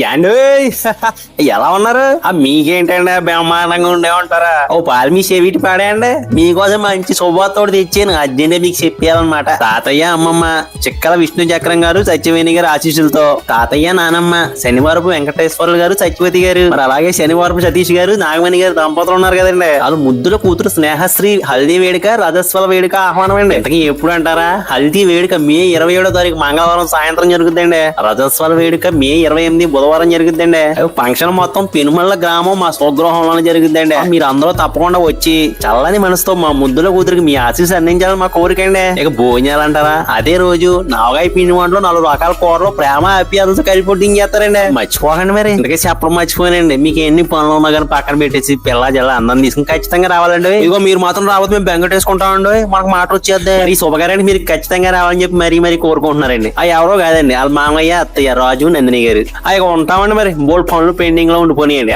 యాండో ఎలా ఉన్నారు? మీకేంటండి బ్రహ్మాండంగా ఉండే ఉంటారా? ఓ పాలు మీ చెవిటి పాడేయండి. మీకోసం మంచి శుభవార్తోడు తెచ్చాను, అదేంటే మీకు చెప్పాలన్నమాట. తాతయ్య అమ్మమ్మ చిక్కల విష్ణు చక్రం గారు సత్యవేణి గారు ఆశీస్సులతో, తాతయ్య నానమ్మ శనివారపు వెంకటేశ్వరులు గారు సత్యవతి గారు, మరి అలాగే శనివారపు సతీష్ గారు నాగమణి గారు దంపతులు ఉన్నారు కదండి. వాళ్ళు ముద్దుల కూతురు స్నేహశ్రీ హల్దీ వేడుక రజస్వల వేడుక ఆహ్వానం అండి. ఇంతకీ ఎప్పుడు అంటారా? హల్దీ వేడుక మే 27వ తారీఖు మంగళవారం సాయంత్రం జరుగుతుందండి. రజస్వల వేడుక మే 28 బుధవారం జరుగుతుందండి. ఫంక్షన్ మొత్తం పెనుమల్ల గ్రామం మా స్వగృహంలోనే జరుగుతుందండి. మీరు అందరూ తప్పకుండా వచ్చి చల్లని మనసుతో మా ముద్దుల కూతురికి మీ ఆశీస్సు అందించాలని మా కోరికండి. ఇక భోజనాలు అంటారా? అదే రోజు నావగాయ పిండి వంటలో 4 రకాల కూరలు ప్రేమ ఆప్యాయతలతో కలిపి చేస్తారండి. మర్చిపోకండి. మరి ఇంతకీ చెప్పడం మర్చిపోయానండి, మీకు ఎన్ని పనులు ఉన్నా కానీ పక్కన పెట్టేసి పిల్ల జల్ల అందరం తీసుకుని ఖచ్చితంగా రావాలండి. ఇగో మీరు మాత్రం రావద్దు, మేము బెంగటేసుకుంటామండి. మనకు మాట వచ్చేద్ది. ఈ శుభకార్యానికి మీరు ఖచ్చితంగా రావాలని చెప్పి మరీ కోరుకుంటున్నారండి. ఆ ఎవరో కాదండి, వాళ్ళ మామయ్య అత్తయ్య రాజు నందిని గారు. అవి ఉంటామండి. మరి బోల్డ్ పనులు పెండింగ్ లో ఉండిపోయినాయండి.